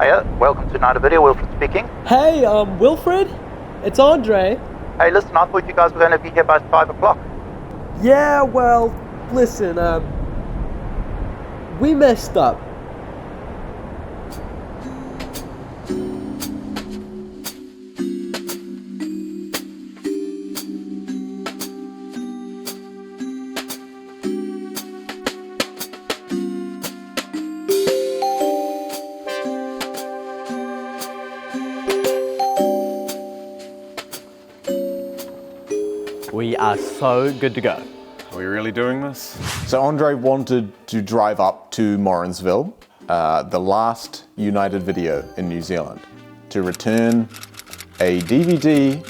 Hiya, welcome to Night of Video, Wilfred speaking. Hey, Wilfred? It's Andre. Hey, listen, I thought you guys were going to be here by 5 o'clock. Yeah, well, listen, we messed up. We are so good to go. Are we really doing this? So Andre wanted to drive up to Morrinsville, the last United Video in New Zealand, to return a DVD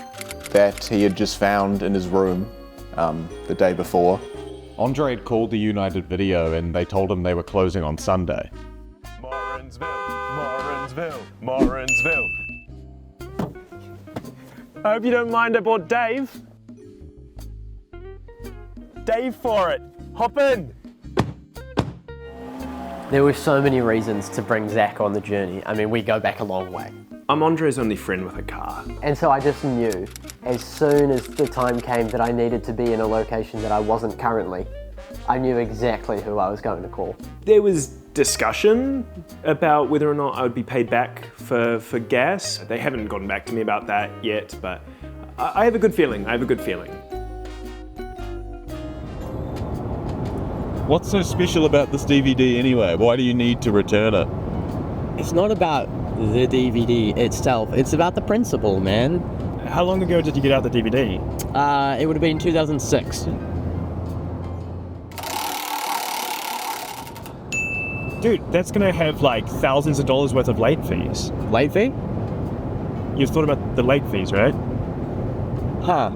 that he had just found in his room the day before. Andre had called the United Video and they told him they were closing on Sunday. Morrinsville. I hope you don't mind, I brought Dave. Dave for it. Hop in. There were so many reasons to bring Zach on the journey. I mean, we go back a long way. I'm Andre's only friend with a car. And so I just knew, as soon as the time came that I needed to be in a location that I wasn't currently, I knew exactly who I was going to call. There was discussion about whether or not I would be paid back for gas. They haven't gotten back to me about that yet, but I have a good feeling. What's so special about this DVD anyway? Why do you need to return it? It's not about the DVD itself, it's about the principle, man. How long ago did you get out the DVD? It would have been 2006. Dude, that's gonna have like thousands of dollars worth of late fees. Late fee? You've thought about the late fees, right? Huh.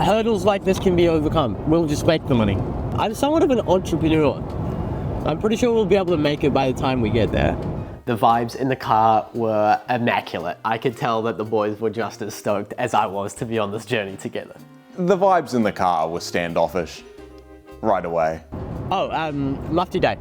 Hurdles like this can be overcome. We'll just make the money. I'm somewhat of an entrepreneur. I'm pretty sure we'll be able to make it by the time we get there. The vibes in the car were immaculate. I could tell that the boys were just as stoked as I was to be on this journey together. The vibes in the car were standoffish right away. Oh, Mufti Day.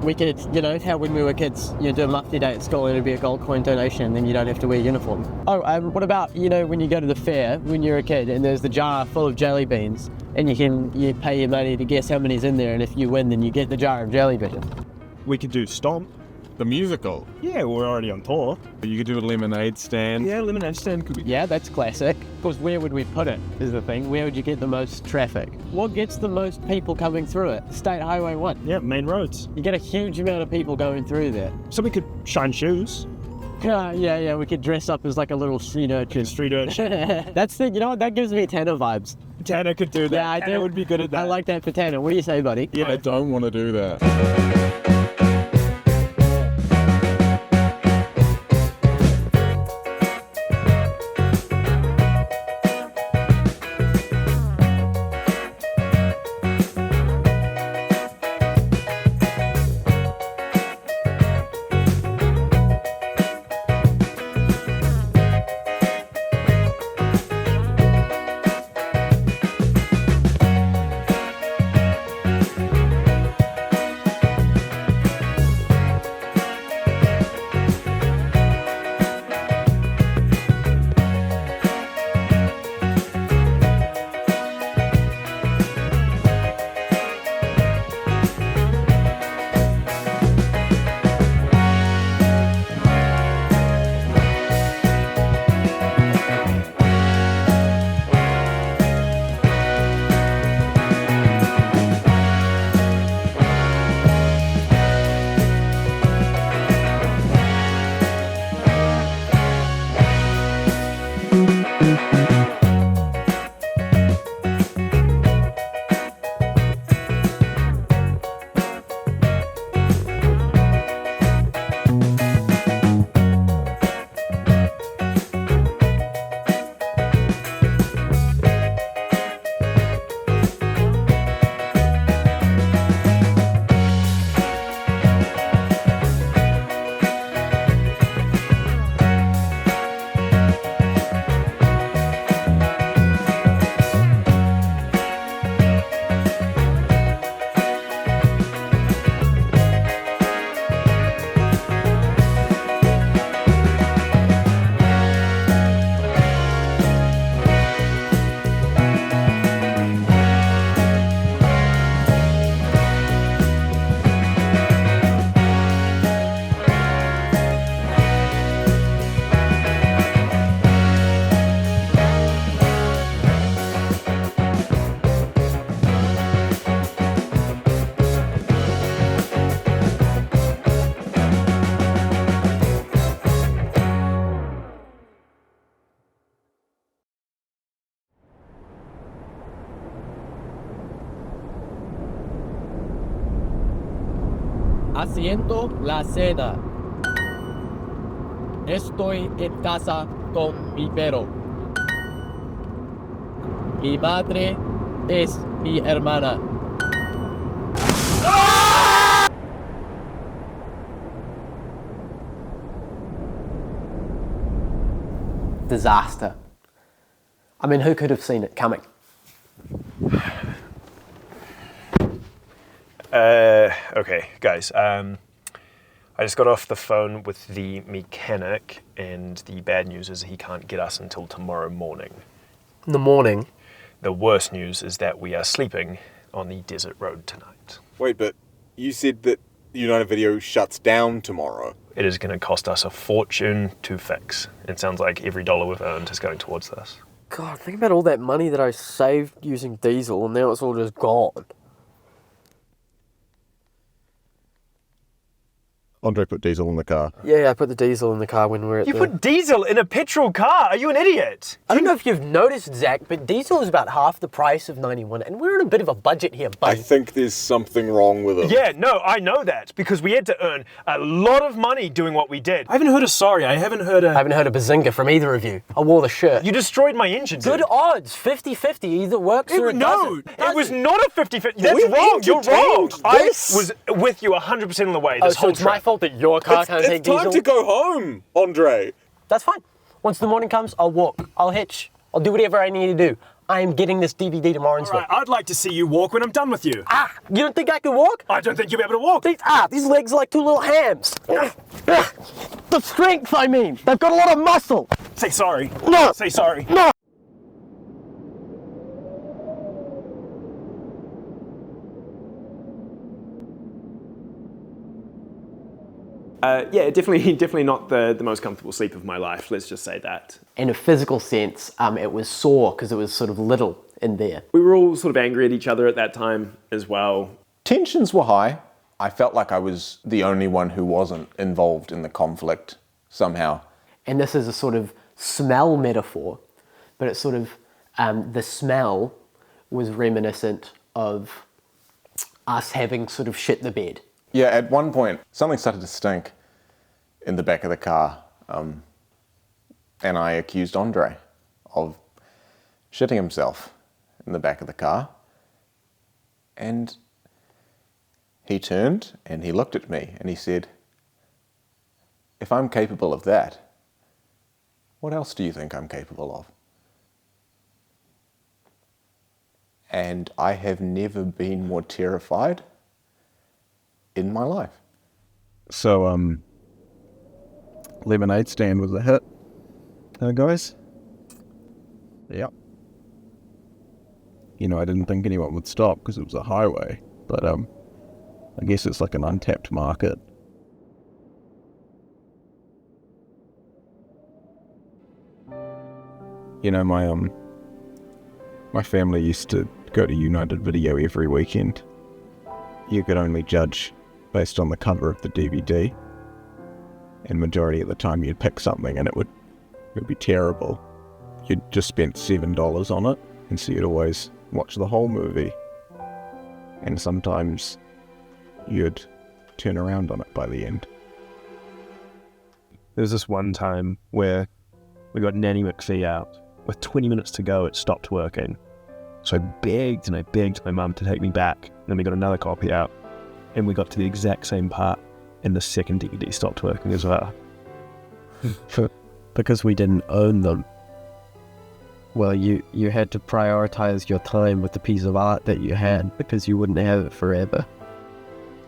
We could, how when we were kids, you do a Mufti Day at school and it'd be a gold coin donation and then you don't have to wear a uniform. Oh, what about, when you go to the fair when you're a kid and there's the jar full of jelly beans and you pay your money to guess how many's in there, and if you win then you get the jar of jelly beans. We could do Stomp. The musical? Yeah, we're already on tour. You could do a lemonade stand. Yeah, lemonade stand could be. Yeah, that's classic. Because where would we put it is the thing. Where would you get the most traffic? What gets the most people coming through it? State Highway 1. Yeah, main roads. You get a huge amount of people going through there. So we could shine shoes. Yeah, we could dress up as like a little street urchin. That's the, that gives me Tanner vibes. Tanner could do that. Yeah, I do. Tanner would be good at that. I like that for Tanner. What do you say, buddy? Yeah, I don't want to do that. Haciendo la cena. Estoy en casa con mi perro. Mi madre es mi hermana. Disaster. I mean, who could have seen it coming? Okay, guys. I just got off the phone with the mechanic, and the bad news is he can't get us until tomorrow morning. In the morning. The worst news is that we are sleeping on the desert road tonight. Wait, but you said that United Video shuts down tomorrow. It is going to cost us a fortune to fix. It sounds like every dollar we've earned is going towards this. God, think about all that money that I saved using diesel, and now it's all just gone. Andre put diesel in the car. Yeah, I put the diesel in the car when we were at You the... put diesel in a petrol car? Are you an idiot? I don't know if you've noticed, Zach, but diesel is about half the price of 91, and we're on a bit of a budget here, buddy. I think there's something wrong with it. Yeah, no, I know that, because we had to earn a lot of money doing what we did. I haven't heard a sorry. I haven't heard I a. haven't heard a bazinga from either of you. I wore the shirt. You destroyed my engine, dude. Good odds, 50-50, either works or it No, doesn't. it was not a 50-50. That's We wrong, you're wrong. entertained I this. was with you 100% of the way Oh, this so whole it's my trip. fault that your car can't take It's time diesel? to go home, Andre. That's fine. Once the morning comes, I'll walk, I'll hitch, I'll do whatever I need to do. I am getting this DVD to Morrinsville. Right, I'd like to see you walk when I'm done with you. You don't think I can walk? I don't think you'll be able to walk. These legs are like two little hams. The strength, I mean. They've got a lot of muscle. Say sorry. No. Say sorry. No. Yeah, definitely not the most comfortable sleep of my life, let's just say that. In a physical sense, it was sore because it was sort of little in there. We were all sort of angry at each other at that time as well. Tensions were high. I felt like I was the only one who wasn't involved in the conflict somehow. And this is a sort of smell metaphor, but it's sort of, the smell was reminiscent of us having sort of shit the bed. Yeah, at one point, something started to stink in the back of the car, and I accused Andre of shitting himself in the back of the car. And he turned and he looked at me and he said, "If I'm capable of that, what else do you think I'm capable of?" And I have never been more terrified in my life. So, lemonade stand was a hit. Guys? Yep. You know, I didn't think anyone would stop because it was a highway, but I guess it's like an untapped market. You know, my family used to go to United Video every weekend. You could only judge based on the cover of the DVD, and majority of the time you'd pick something and it would be terrible. You'd just spent $7 on it, and so you'd always watch the whole movie, and sometimes you'd turn around on it by the end. There was this one time where we got Nanny McPhee out. With 20 minutes to go, it stopped working. So I begged my mum to take me back. Then we got another copy out, and we got to the exact same part, and the second DVD stopped working as well. Because we didn't own them. Well, you had to prioritize your time with the piece of art that you had, because you wouldn't have it forever.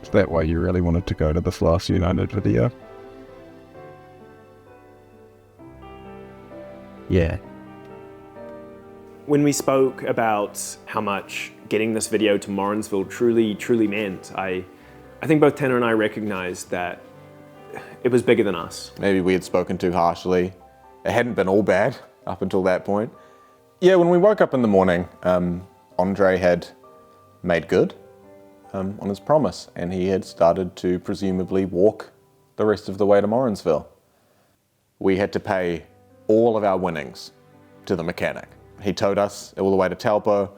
Is that why you really wanted to go to this last United Video? Yeah. When we spoke about how much getting this video to Morrinsville truly meant, I think both Tanner and I recognized that it was bigger than us. Maybe we had spoken too harshly. It hadn't been all bad up until that point. Yeah, when we woke up in the morning, Andre had made good on his promise, and he had started to presumably walk the rest of the way to Morrinsville. We had to pay all of our winnings to the mechanic. He towed us all the way to Taupo,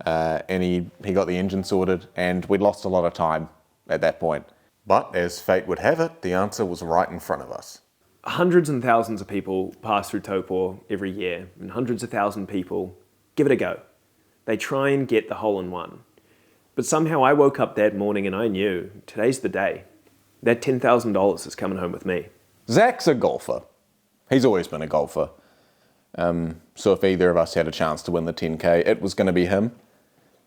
and he got the engine sorted, and we'd lost a lot of time at that point. But as fate would have it, the answer was right in front of us. Hundreds and thousands of people pass through Taupo every year, and hundreds of thousands of people give it a go. They try and get the hole-in-one. But somehow I woke up that morning and I knew, today's the day. That $10,000 is coming home with me. Zach's a golfer. He's always been a golfer. So if either of us had a chance to win the 10K, it was going to be him.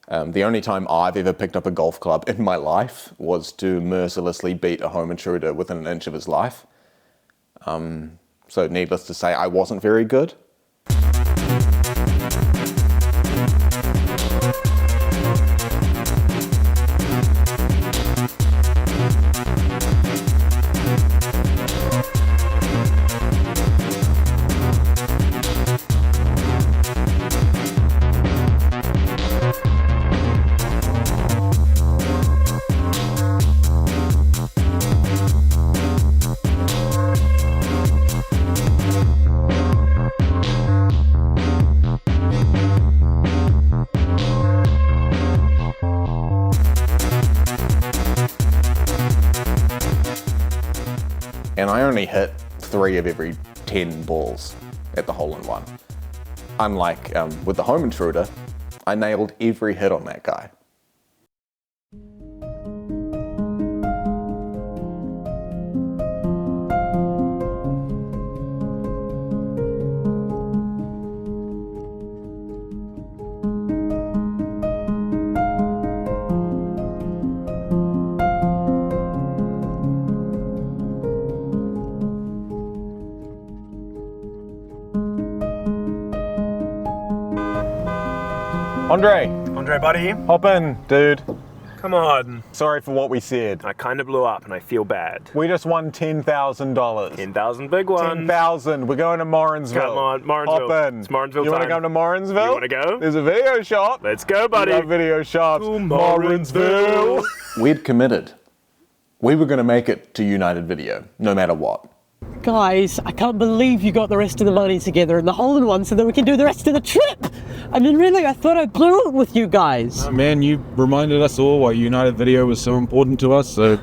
The only time I've ever picked up a golf club in my life was to mercilessly beat a home intruder within an inch of his life. So needless to say, I wasn't very good. And I only hit 3 of every 10 balls at the hole-in-one. Unlike with the home intruder, I nailed every hit on that guy. Andre, buddy, Hop in, dude. come on. Sorry for what we said. I kind of blew up and I feel bad. We just won $10,000. 10,000 big ones. 10,000. We're going to Morrinsville. Come on, Morrinsville. Hop in. It's Morrinsville You want to time. come to Morrinsville? You wanna go? There's a video shop. Let's go, buddy. We love video shops. To Morrinsville. We'd committed. We were going to make it to United Video, no matter what. Guys, I can't believe you got the rest of the money together in the hole-in-one so that we can do the rest of the trip. I mean, really, I thought I blew it with you guys. Man, you reminded us all why United Video was so important to us, so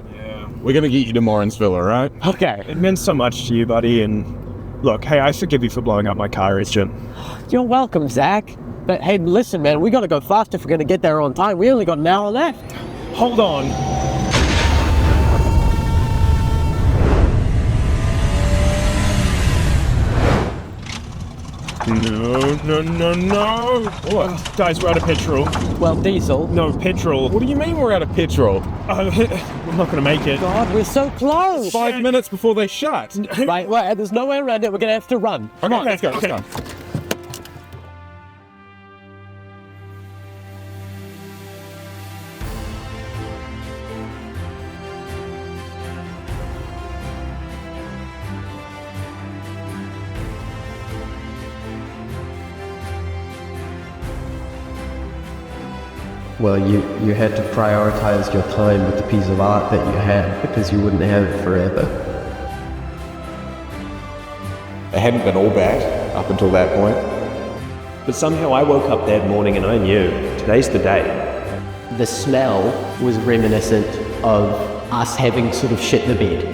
we're gonna get you to Morrinsville, alright? Okay. It meant so much to you, buddy, and look, hey, I forgive you for blowing up my car engine. You're welcome, Zach. But hey, listen, man, we gotta go fast if we're gonna get there on time. We only got an hour left. Hold on. No. What? Guys, we're out of petrol. Well, diesel. No, petrol. What do you mean we're out of petrol? We're not gonna make it. God, we're so close. 5 minutes before they shut. Right, well, there's no way around it. We're gonna have to run. Come on, let's go, Okay. let's go. Well, you had to prioritize your time with the piece of art that you had because you wouldn't have it forever. It hadn't been all bad up until that point. But somehow I woke up that morning and I knew, today's the day. The smell was reminiscent of us having sort of shit the bed.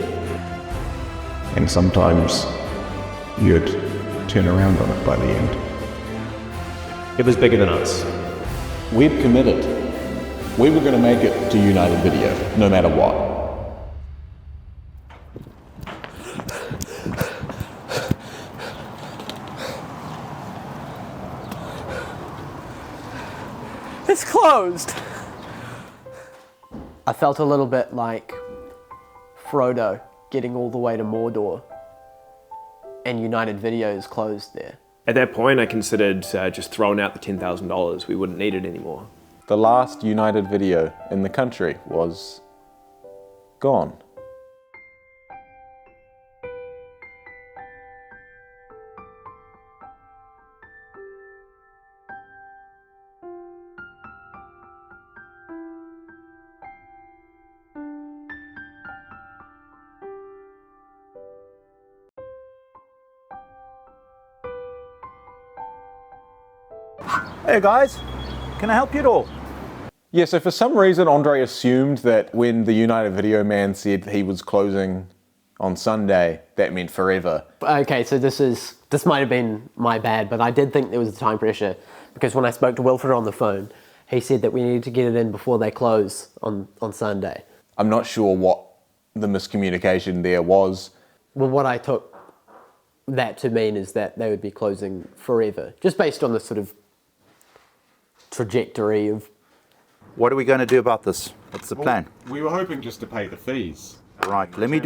And sometimes you'd turn around on it by the end. It was bigger than us. We'd committed. We were going to make it to United Video, no matter what. It's closed. I felt a little bit like Frodo getting all the way to Mordor and United Video is closed there. At that point, I considered just throwing out the $10,000. We wouldn't need it anymore. The last United Video in the country was gone. Hey guys, can I help you at all? Yeah, so for some reason, Andre assumed that when the United Video man said he was closing on Sunday, that meant forever. Okay, so this might have been my bad, but I did think there was a time pressure because when I spoke to Wilfred on the phone, he said that we needed to get it in before they close on Sunday. I'm not sure what the miscommunication there was. Well, what I took that to mean is that they would be closing forever, just based on the sort of trajectory of... What are we going to do about this? What's the plan? We were hoping just to pay the fees. Right, let me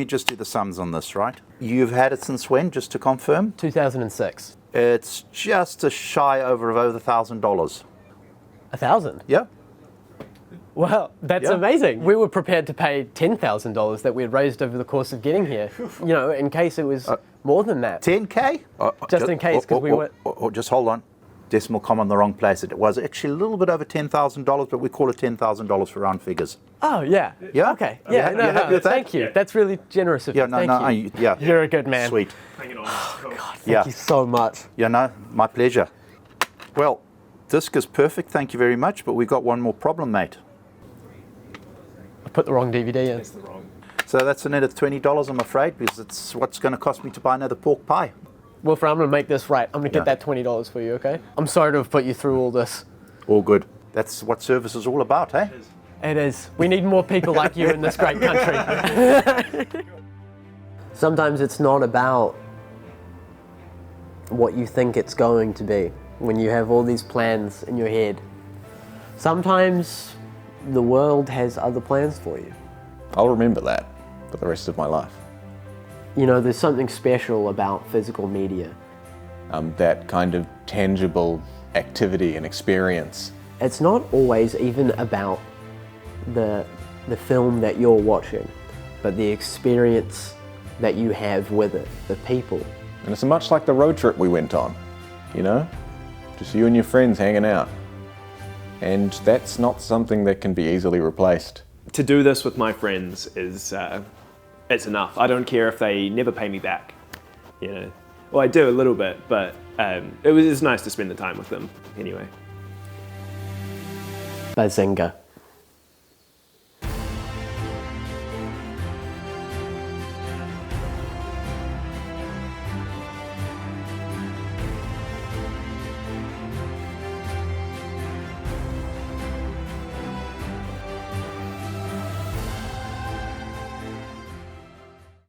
just do the sums on this, right? You've had it since when, just to confirm? 2006. It's just a shy over $1,000. 1,000? Yeah. Well, that's Yeah. amazing. We were prepared to pay $10,000 that we had raised over the course of getting here, you know, in case it was more than that. 10K? Just in case, because we were... Just hold on. Decimal comma in the wrong place. It was actually a little bit over $10,000, but we call it $10,000 for round figures. Oh, yeah. Yeah? Okay. You Yeah, happy with that? thank you. That's really generous of you. Thank you. Yeah. You're a good man. Sweet. Thank you so much. Yeah, no, my pleasure. Well, disc is perfect, thank you very much, but we've got one more problem, mate. I put the wrong DVD in. So that's a net of $20, I'm afraid, because it's what's going to cost me to buy another pork pie. Wilfred, I'm going to make this right. I'm going to get that $20 for you, okay? I'm sorry to have put you through all this. All good. That's what service is all about, eh? It is. We need more people like you in this great country. Sometimes it's not about what you think it's going to be when you have all these plans in your head. Sometimes the world has other plans for you. I'll remember that for the rest of my life. You know, there's something special about physical media. That kind of tangible activity and experience. It's not always even about the film that you're watching, but the experience that you have with it, the people. And it's much like the road trip we went on, you know? Just you and your friends hanging out. And that's not something that can be easily replaced. To do this with my friends is it's enough. I don't care if they never pay me back, you know. Well, I do a little bit, but it's nice to spend the time with them anyway. Bazinga.